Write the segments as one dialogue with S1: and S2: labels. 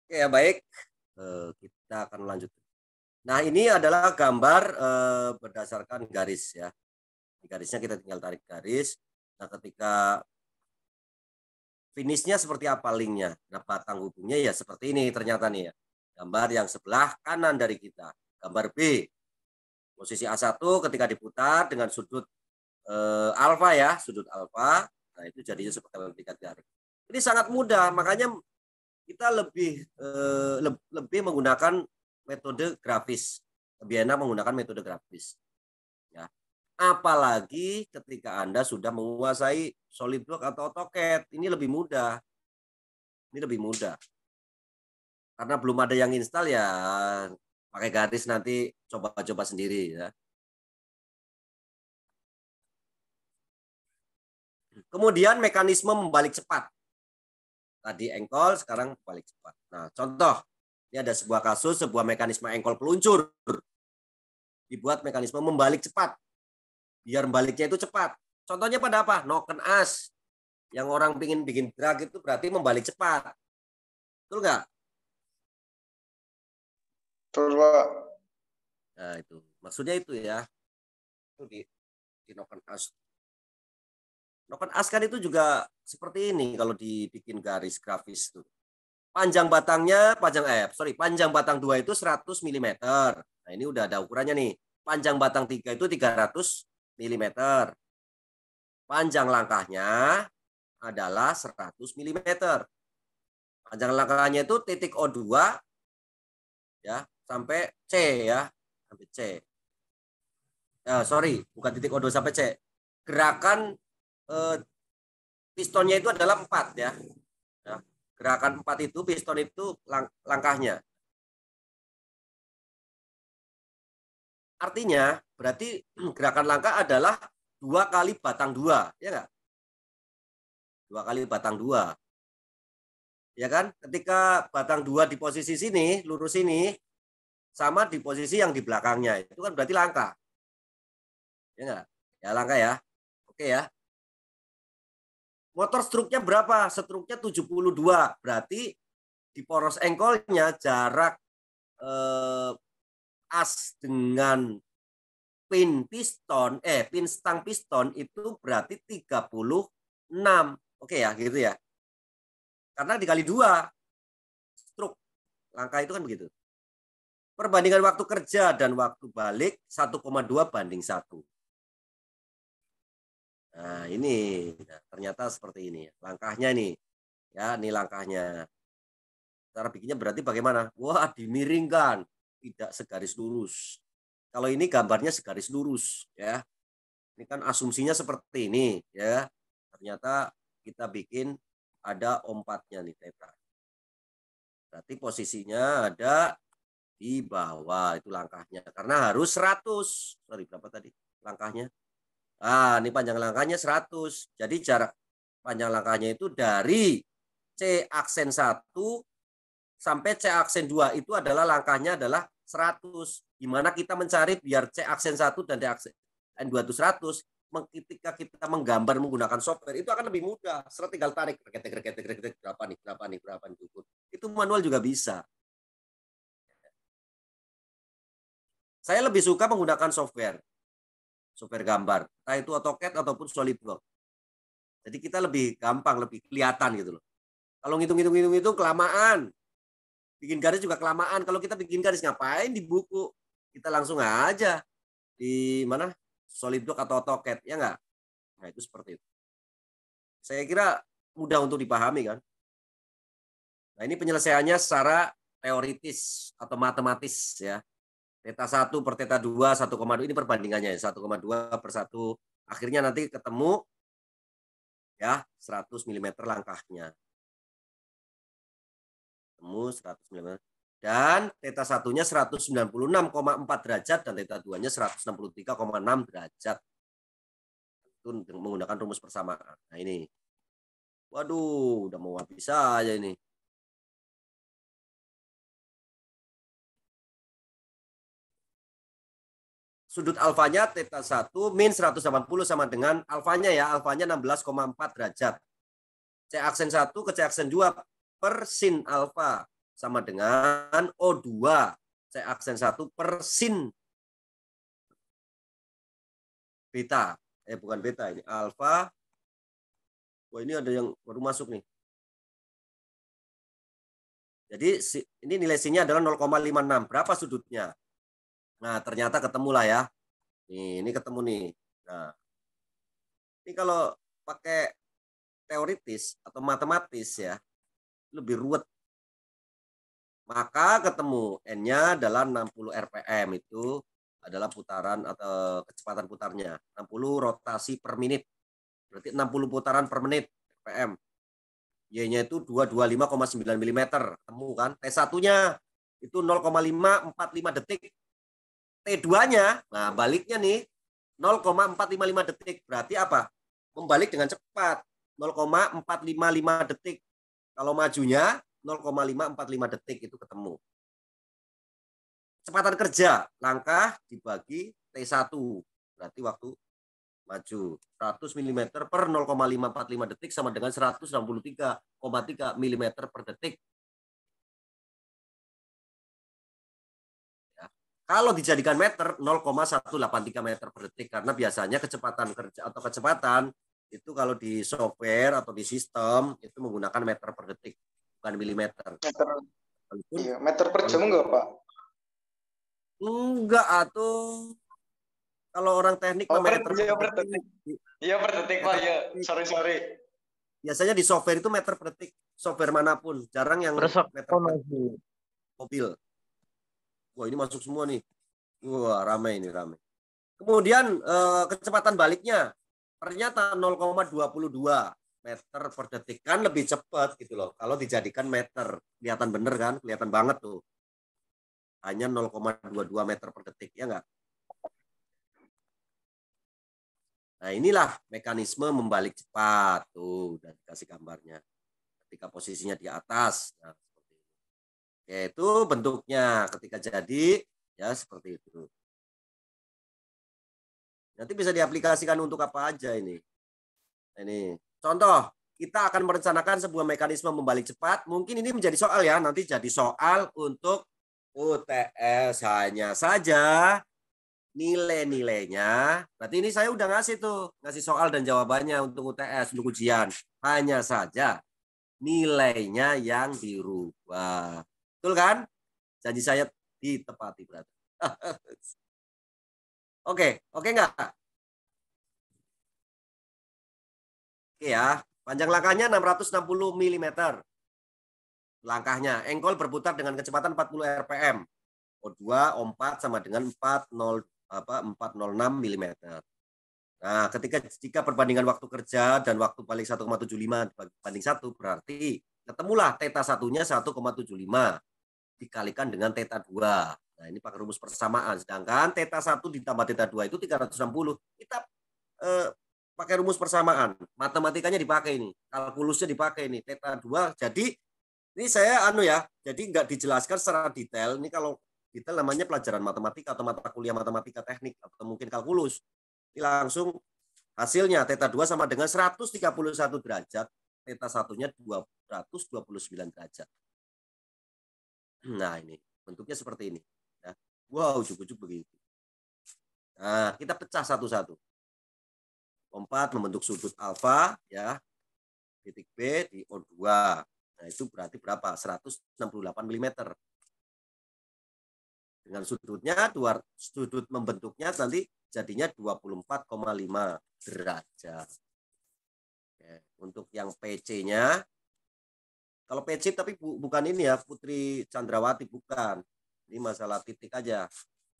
S1: Oke ya, baik. Kita akan lanjut. Nah, ini adalah gambar berdasarkan garis ya. Di garisnya kita tinggal tarik garis. Nah, ketika finishnya seperti apa linknya? Nah, batang hubungnya ya seperti ini ternyata nih ya. Gambar yang sebelah kanan dari kita. Gambar B. Posisi A1 ketika diputar dengan sudut alfa ya, sudut alfa. Nah, itu jadinya seperti tingkat garis. Ini sangat mudah, makanya kita lebih menggunakan metode grafis, lebih enak menggunakan metode grafis. Ya. Apalagi ketika Anda sudah menguasai SolidWorks atau AutoCAD, ini lebih mudah. Ini lebih mudah. Karena belum ada yang install ya, pakai garis nanti coba-coba sendiri ya. Kemudian mekanisme membalik cepat. Tadi engkol, sekarang balik cepat. Nah, contoh, ini ada sebuah kasus, sebuah mekanisme engkol peluncur. Dibuat mekanisme membalik cepat. Biar baliknya itu cepat. Contohnya pada apa? Noken as. Yang orang ingin bikin drag itu berarti membalik cepat. Betul nggak?
S2: Betul, Pak.
S1: Nah, itu. Maksudnya itu ya. Itu di noken as. Noken as kan itu juga seperti ini kalau dibikin garis grafis itu. Panjang batang batang 2 itu 100 mm. Nah, ini udah ada ukurannya nih. Panjang batang 3 itu 300 mm. Panjang langkahnya adalah 100 mm. Panjang langkahnya itu titik O2 ya, sampai C ya, sampai C. Bukan titik O2 sampai C. Gerakan pistonnya itu adalah 4 ya. Gerakan 4 itu piston itu langkahnya. Artinya berarti gerakan langkah adalah 2 kali batang 2, ya enggak? 2 kali batang 2. Ya kan? Ketika batang 2 di posisi sini, lurus ini, sama di posisi yang di belakangnya. Itu kan berarti langkah. Ya enggak? Ya langkah ya. Oke ya. Motor struknya berapa? Struknya 72. Berarti di poros engkolnya jarak as dengan pin stang piston itu berarti 36. Oke ya, gitu ya. Karena dikali 2 struk. Langkah itu kan begitu. Perbandingan waktu kerja dan waktu balik 1,2 banding 1. Nah, ini ternyata seperti ini. Langkahnya nih. Ya, ini langkahnya. Cara bikinnya berarti bagaimana? Wah, dimiringkan, tidak segaris lurus. Kalau ini gambarnya segaris lurus, ya. Ini kan asumsinya seperti ini, ya. Ternyata kita bikin ada ompatnya nih, teta. Berarti posisinya ada di bawah, itu langkahnya. Karena harus 100. Sorry, berapa tadi langkahnya? Ini panjang langkahnya 100. Jadi jarak panjang langkahnya itu dari C aksen 1 sampai C aksen 2 itu adalah langkahnya adalah 100. Gimana kita mencari biar C aksen 1 dan D aksen 2 itu 100. Ketika kita menggambar menggunakan software itu akan lebih mudah. Setelah tinggal tarik berapa nih ukur. Itu manual juga bisa. Saya lebih suka menggunakan software gambar, entah itu AutoCAD ataupun SolidWorks. Jadi kita lebih gampang, lebih kelihatan gitu loh. Kalau ngitung kelamaan. Bikin garis juga kelamaan. Kalau kita bikin garis ngapain di buku? Kita langsung aja di mana? SolidWorks atau AutoCAD, ya enggak? Nah, itu seperti itu. Saya kira mudah untuk dipahami kan. Nah, ini penyelesaiannya secara teoritis atau matematis ya. Theta 1 per theta 2, 1,2 ini perbandingannya ya, 1,2 per 1. Akhirnya nanti ketemu ya 100 mm langkahnya. Ketemu 100 mm. Dan theta 1-nya 196,4 derajat dan theta 2-nya 163,6 derajat. Itu menggunakan rumus persamaan. Nah, ini. Waduh, udah mau habis aja ini. Sudut alfanya theta 1 min 180 sama dengan alfanya ya. Alfanya 16,4 derajat. C aksen 1 ke C aksen 2 per sin alfa sama dengan O2 C aksen 1 per sin beta. Bukan beta, ini alfa. Wah, ini ada yang baru masuk nih. Jadi ini nilai sinnya adalah 0,56. Berapa sudutnya? Nah, ternyata ketemu lah ya. Ini ketemu nih. Nah, ini kalau pakai teoritis atau matematis ya, lebih ruwet. Maka ketemu N-nya adalah 60 RPM, itu adalah putaran atau kecepatan putarnya. 60 rotasi per menit. Berarti 60 putaran per menit RPM. Y-nya itu 225,9 mm. Ketemu kan? T1-nya itu 0,545 detik. T2-nya, nah baliknya nih 0,455 detik. Berarti apa? Membalik dengan cepat. 0,455 detik. Kalau majunya 0,545 detik itu ketemu. Kecepatan kerja, langkah dibagi T1. Berarti waktu maju 100 mm per 0,545 detik sama dengan 163,3 mm per detik. Ya. Kalau dijadikan meter 0,183 meter per detik, karena biasanya kecepatan kerja atau kecepatan itu kalau di software atau di sistem itu menggunakan meter per detik, bukan milimeter.
S2: Meter,
S1: walaupun,
S2: iya, meter per jam enggak, Pak?
S1: Enggak, atau kalau orang teknik
S2: meter per detik. Iya, per detik, Pak. Iya, sorry.
S1: Biasanya di software itu meter per detik, software manapun. Jarang yang meter per detik. Mobil. Wah, ini masuk semua nih. Wah, ramai ini, ramai. Kemudian kecepatan baliknya ternyata 0,22 meter per detik. Kan lebih cepat gitu loh. Kalau dijadikan meter, kelihatan bener kan? Kelihatan banget tuh. Hanya 0,22 meter per detik, ya enggak? Nah, inilah mekanisme membalik cepat. Tuh, udah dikasih gambarnya. Ketika posisinya di atas. Nah, seperti itu. Yaitu bentuknya ketika jadi, ya seperti itu. Nanti bisa diaplikasikan untuk apa aja ini. Ini contoh, kita akan merencanakan sebuah mekanisme membalik cepat. Mungkin ini menjadi soal ya, nanti jadi soal untuk UTS. Hanya saja nilai-nilainya, berarti ini saya udah ngasih soal dan jawabannya untuk UTS, untuk ujian. Hanya saja nilainya yang dirubah. Betul kan? Janji saya ditepati berarti. Oke enggak? Oke ya, panjang langkahnya 660 mm. Langkahnya, engkol berputar dengan kecepatan 40 RPM. O2, O4 sama dengan 406 mm. Nah, jika perbandingan waktu kerja dan waktu balik 1,75 banding 1, berarti ketemulah θ satunya 1,75 dikalikan dengan θ 2. Nah, ini pakai rumus persamaan. Sedangkan θ 1 ditambah θ 2 itu 360. Kita pakai rumus persamaan. Matematikanya dipakai ini. Kalkulusnya dipakai ini. θ 2. Jadi ini saya jadi nggak dijelaskan secara detail. Ini kalau detail namanya pelajaran matematika atau mata kuliah matematika teknik atau mungkin kalkulus. Ini langsung hasilnya θ 2 sama dengan 131 derajat, θ satunya 229 derajat. Nah, ini bentuknya seperti ini. Ya. Wow, ujuk-ujuk begitu. Nah, kita pecah satu-satu. 4 membentuk sudut alfa, ya. Titik B di O2. Nah, itu berarti berapa? 168 mm. Dengan sudutnya, sudut membentuknya nanti jadinya 24,5 derajat. Oke. Untuk yang PC-nya, kalau PC tapi bukan ini ya, Putri Chandrawati, bukan. Ini masalah titik aja.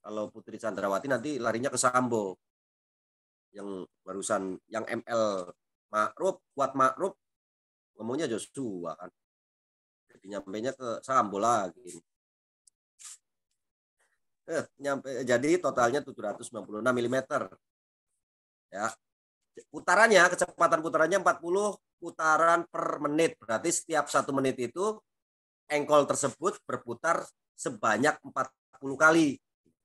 S1: Kalau Putri Chandrawati nanti larinya ke Sambo. Yang barusan, yang ML Ma'ruf, kuat Ma'ruf, ngomongnya Joshua kan. Jadi nyampainya ke Sambo lagi. Jadi totalnya 796 mm. Ya. Kecepatan putarannya 40 putaran per menit. Berarti setiap 1 menit itu engkol tersebut berputar sebanyak 40 kali.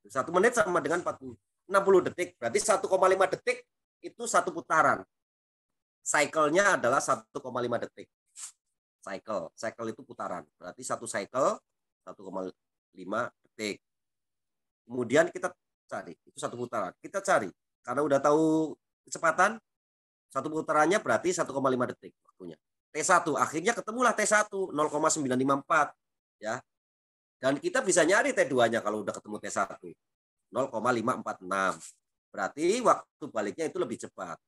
S1: 1 menit sama dengan 60 detik. Berarti 1,5 detik itu 1 putaran. Cycle-nya adalah 1,5 detik. cycle. Cycle itu putaran. Berarti satu cycle 1,5 detik. Kemudian kita cari, itu satu putaran. Kita cari, karena udah tahu kecepatan, satu putarannya berarti 1,5 detik waktunya. T1, akhirnya ketemulah T1, 0,954. Ya. Dan kita bisa nyari T2-nya kalau udah ketemu T1, 0,546. Berarti waktu baliknya itu lebih cepat.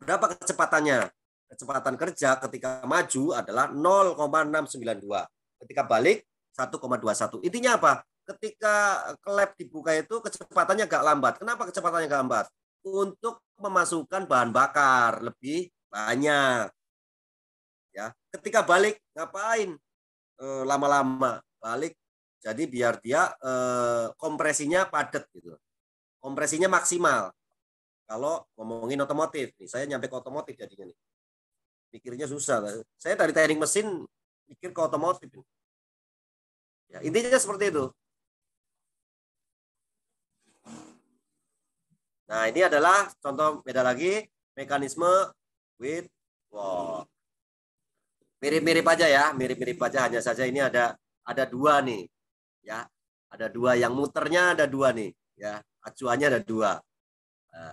S1: Berapa kecepatannya? Kecepatan kerja ketika maju adalah 0,692. Ketika balik 1,21. Intinya apa? Ketika klep dibuka itu kecepatannya agak lambat. Kenapa kecepatannya agak lambat? Untuk memasukkan bahan bakar lebih banyak. Ya, ketika balik ngapain? Lama-lama balik. Jadi biar dia kompresinya padat gitu. Kompresinya maksimal. Kalau ngomongin otomotif, nih saya nyampe ke otomotif jadinya nih. Pikirnya susah. Saya dari teknik mesin pikir ke otomotif. Ya, intinya seperti itu. Nah, ini adalah contoh beda lagi mekanisme with walk. Mirip-mirip aja ya, mirip-mirip aja, hanya saja ini ada dua nih. Ya, ada dua, yang muternya ada dua nih, ya. Acuannya ada dua. Nah,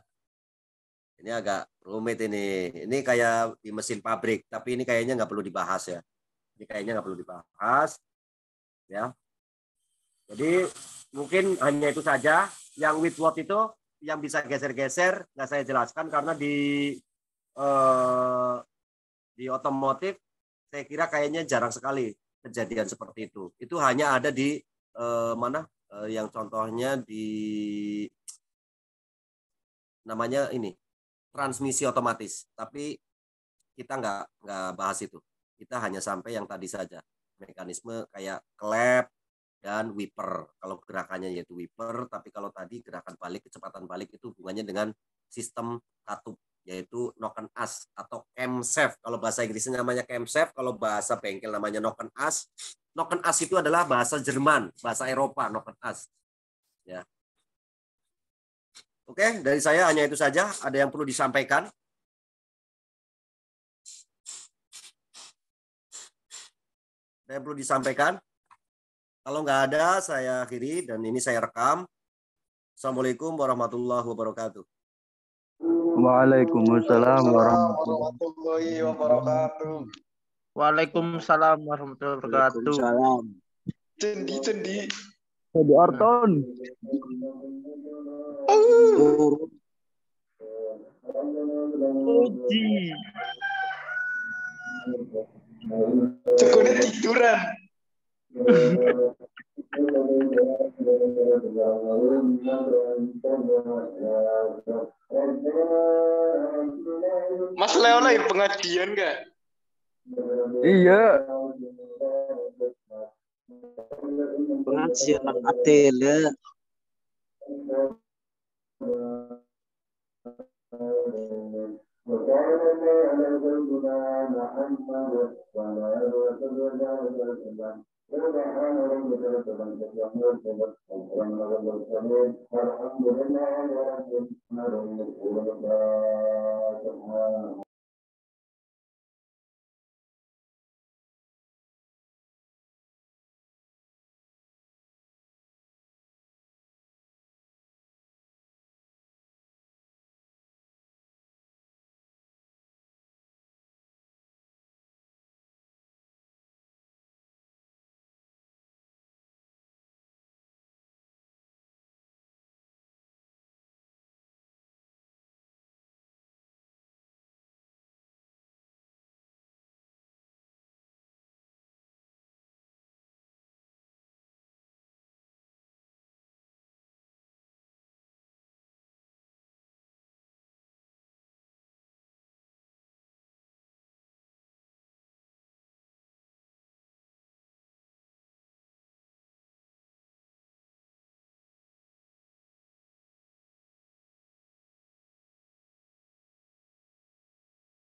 S1: ini agak rumit ini. Ini kayak di mesin pabrik, tapi ini kayaknya nggak perlu dibahas ya. Ini kayaknya nggak perlu dibahas. Ya. Jadi mungkin hanya itu saja. Yang with watt itu yang bisa geser-geser nggak saya jelaskan karena di otomotif saya kira kayaknya jarang sekali kejadian seperti itu. Itu hanya ada di mana? Yang contohnya di namanya ini transmisi otomatis. Tapi kita nggak bahas itu. Kita hanya sampai yang tadi saja, mekanisme kayak klep dan wiper. Kalau gerakannya yaitu wiper, tapi kalau tadi gerakan balik, kecepatan balik itu hubungannya dengan sistem katup, yaitu knock and as atau camshaft. Kalau bahasa Inggrisnya namanya camshaft, kalau bahasa bengkel namanya knock and as. Knock and as itu adalah bahasa Jerman, bahasa Eropa, knock and as. Ya. Oke, dari saya hanya itu saja. Ada yang perlu disampaikan? Ada yang perlu disampaikan? Kalau nggak ada, saya akhiri dan ini saya rekam. Assalamualaikum warahmatullahi wabarakatuh.
S3: Waalaikumsalam warahmatullahi
S2: wabarakatuh.
S3: Waalaikumsalam warahmatullahi wabarakatuh. Waalaikumsalam.
S2: Cendi.
S3: Jadi Orton. Uji.
S2: Cekone tiduran. Mas Leo lagi pengajian nggak?
S3: Iya. Pengajian atele. Alhamdulillah.